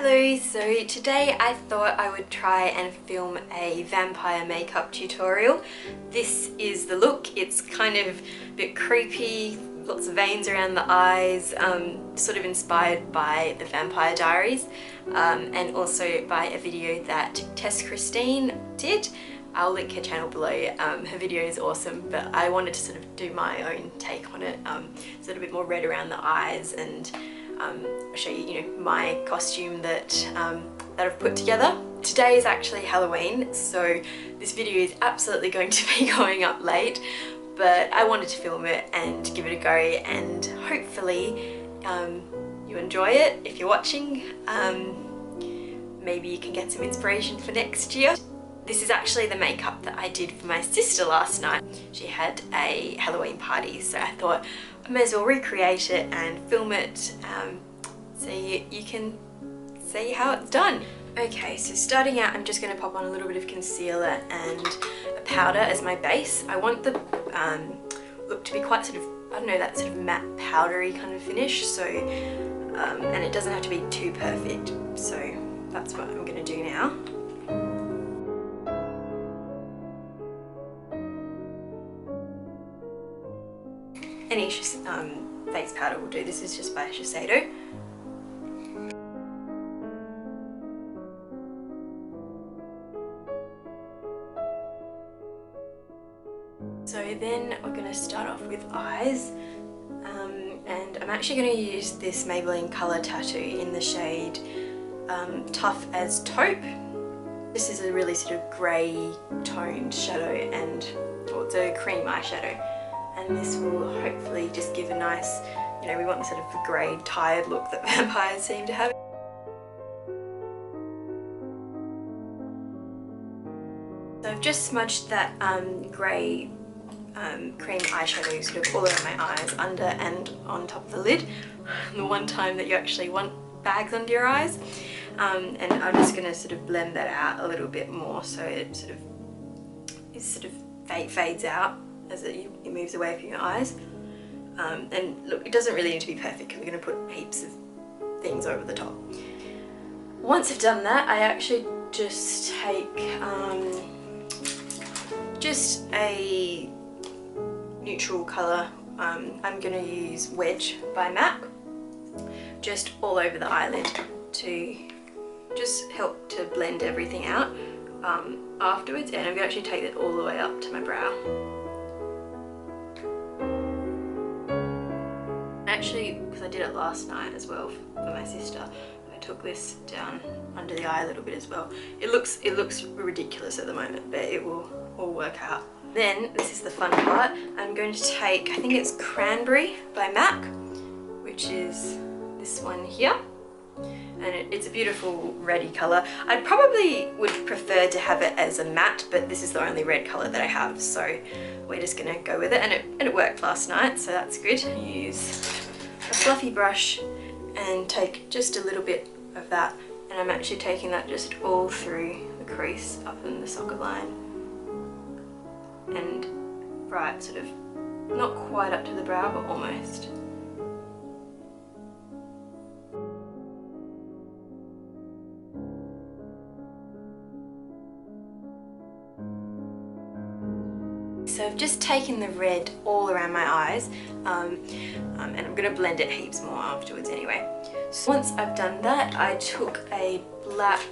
Hello, so today I thought I would try and film a vampire makeup tutorial. This is the look. It's kind of a bit creepy, lots of veins around the eyes, sort of inspired by the Vampire Diaries, and also by a video that Tess Christine did. I'll link her channel below. Her video is awesome, but I wanted to sort of do my own take on it. Sort of a bit more red around the eyes and show you, my costume that I've put together. Today is actually Halloween, so this video is absolutely going to be going up late, but I wanted to film it and give it a go, and hopefully you enjoy it. If you're watching, maybe you can get some inspiration for next year. This is actually the makeup that I did for my sister last night. She had a Halloween party, so I thought I may as well recreate it and film it so you can see how it's done. Okay, so starting out, I'm just going to pop on a little bit of concealer and a powder as my base. I want the look to be quite sort of, I don't know, that sort of matte powdery kind of finish, so and it doesn't have to be too perfect, so that's what I'm going to do now. Any face powder will do. This is just by Shiseido. So then we're going to start off with eyes, and I'm actually going to use this Maybelline Colour Tattoo in the shade Tough as Taupe. This is a really sort of grey toned shadow, and well, it's a cream eyeshadow. And this will hopefully just give a nice, we want the sort of grey, tired look that vampires seem to have. So I've just smudged that grey cream eyeshadow sort of all over my eyes, under and on top of the lid. The one time that you actually want bags under your eyes. And I'm just going to sort of blend that out a little bit more so it sort of fades out as it moves away from your eyes. And look, it doesn't really need to be perfect because we're going to put heaps of things over the top. Once I've done that, I actually just take just a neutral colour. I'm going to use Wedge by MAC, just all over the eyelid to just help to blend everything out afterwards, and I'm going to actually take it all the way up to my brow. Actually, because I did it last night as well for my sister, I took this down under the eye a little bit as well. It looks ridiculous at the moment, but it will all work out. Then, this is the fun part, I'm going to take, I think it's Cranberry by MAC, which is this one here. And it's a beautiful reddy colour. I probably would prefer to have it as a matte, but this is the only red colour that I have, so we're just going to go with it. And it worked last night, so that's good. Use a fluffy brush and take just a little bit of that, and I'm actually taking that just all through the crease up in the socket line, and right sort of not quite up to the brow, but almost. So I've just taken the red all around my eyes, and I'm going to blend it heaps more afterwards anyway. So once I've done that, I took a black,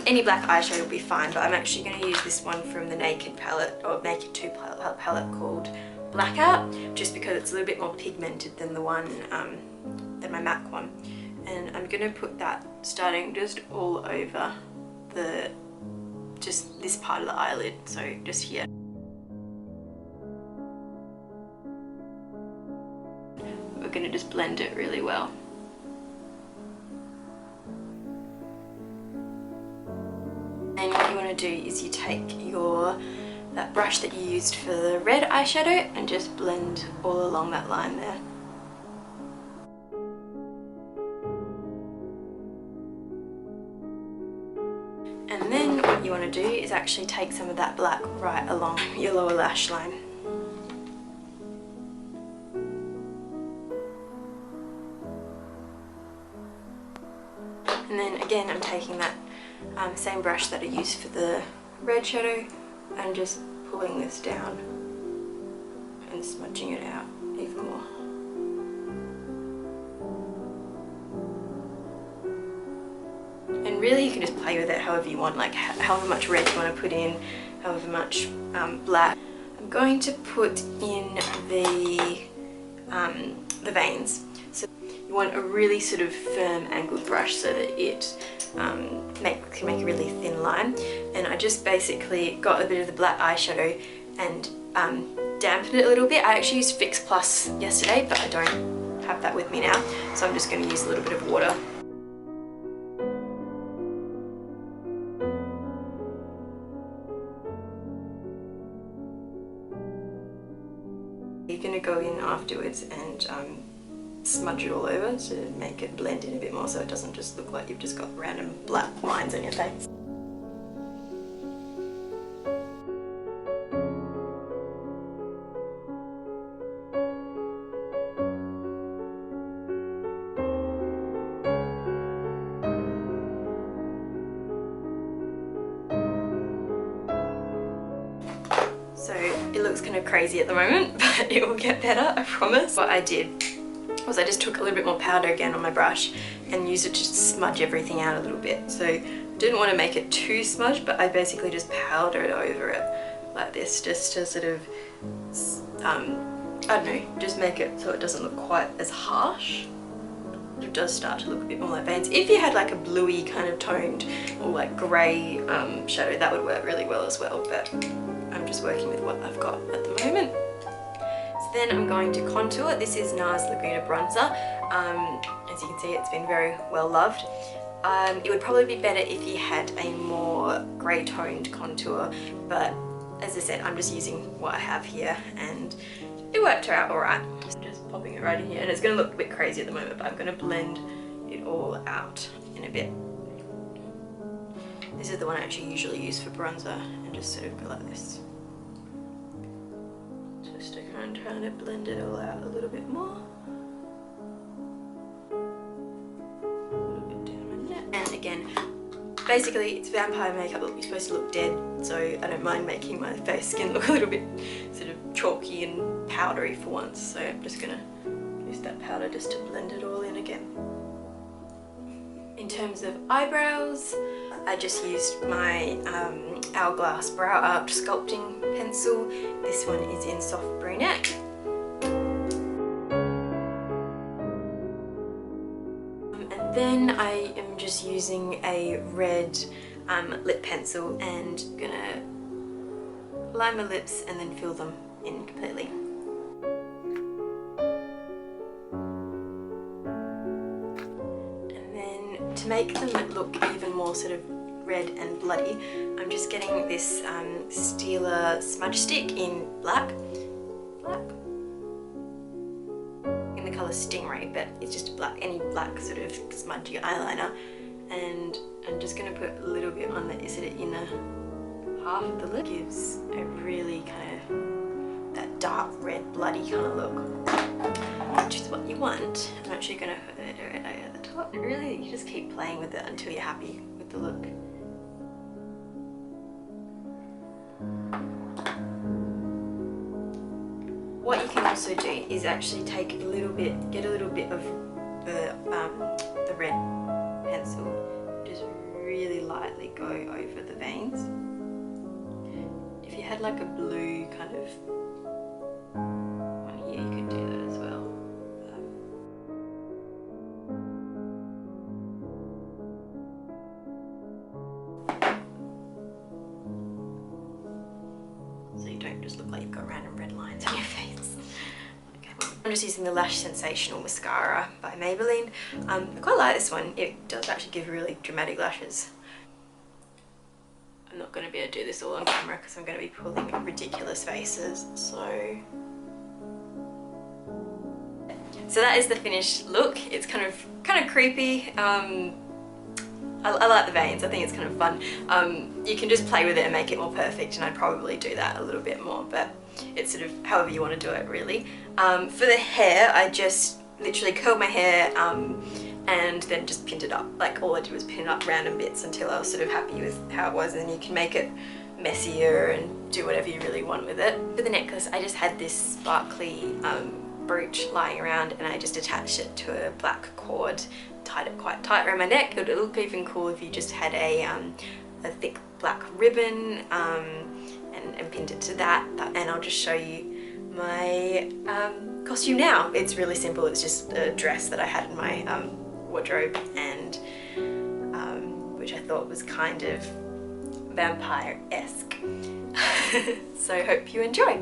any black eyeshadow will be fine, but I'm actually going to use this one from the Naked palette, or Naked 2 palette called Blackout, just because it's a little bit more pigmented than the one, than my MAC one. And I'm going to put that starting just all over just this part of the eyelid, so just here. We're going to just blend it really well. Then what you want to do is you take that brush that you used for the red eyeshadow and just blend all along that line there. And then what you want to do is actually take some of that black right along your lower lash line. And then again, I'm taking that same brush that I used for the red shadow and just pulling this down and smudging it out even more. And really you can just play with it however you want, like however much red you want to put in, however much black. I'm going to put in the veins. So you want a really sort of firm angled brush so that it can make a really thin line. And I just basically got a bit of the black eyeshadow and dampened it a little bit. I actually used Fix Plus yesterday, but I don't have that with me now, so I'm just going to use a little bit of water. You're going to go in afterwards and smudge it all over to make it blend in a bit more so it doesn't just look like you've just got random black lines on your face. So it looks kind of crazy at the moment, but it will get better, I promise. What I did was I just took a little bit more powder again on my brush and used it to smudge everything out a little bit. So I didn't want to make it too smudged, but I basically just powdered over it like this, just to sort of, I don't know, just make it so it doesn't look quite as harsh. It does start to look a bit more like veins. If you had like a bluey kind of toned or like grey shadow, that would work really well as well, but I'm just working with what I've got at the moment. So then I'm going to contour. This is NARS Laguna Bronzer. As you can see, it's been very well loved. It would probably be better if you had a more grey toned contour, but as I said, I'm just using what I have here and it worked out alright. Just popping it right in here, and it's going to look a bit crazy at the moment, but I'm going to blend it all out in a bit. This is the one I actually usually use for bronzer, and just sort of go like this. Just to kind of try to blend it all out a little bit more. A little bit down my neck. And again, basically it's vampire makeup. You're supposed to look dead, so I don't mind making my face skin look a little bit sort of chalky and powdery for once. So I'm just going to use that powder just to blend it all in again. In terms of eyebrows, I just used my Hourglass Brow Art Sculpting Pencil. This one is in Soft Brunette. And then I am just using a red lip pencil and gonna line my lips and then fill them in completely. To make them look even more sort of red and bloody, I'm just getting this Stila smudge stick in black, in the colour Stingray, but it's just any black sort of smudgy eyeliner, and I'm just going to put a little bit on the sort of inner half of the lip. Gives a really kind of that dark red bloody kind of look, which is what you want. I'm actually going to put it right at the top. Really, you just keep playing with it until you're happy with the look. What you can also do is actually take a little bit, get a little bit of the red pencil, just really lightly go over the veins. If you had like a blue kind of one here, you could do that as well. So you don't just look like you've got random red lines on your face. Okay. I'm just using the Lash Sensational Mascara by Maybelline. I quite like this one. It does actually give really dramatic lashes. I'm not going to be able to do this all on camera because I'm going to be pulling ridiculous faces, so that is the finished look. It's kind of creepy. I like the veins. I think it's kind of fun. You can just play with it and make it more perfect, and I'd probably do that a little bit more, but it's sort of however you want to do it really. For the hair, I just literally curled my hair and then just pinned it up. Like all I did was pin up random bits until I was sort of happy with how it was, and you can make it messier and do whatever you really want with it. For the necklace, I just had this sparkly brooch lying around, and I just attached it to a black cord, tied it quite tight around my neck. It would look even cool if you just had a thick black ribbon and pinned it to that. And I'll just show you my costume now. It's really simple. It's just a dress that I had in my wardrobe, and which I thought was kind of vampire-esque. So hope you enjoy.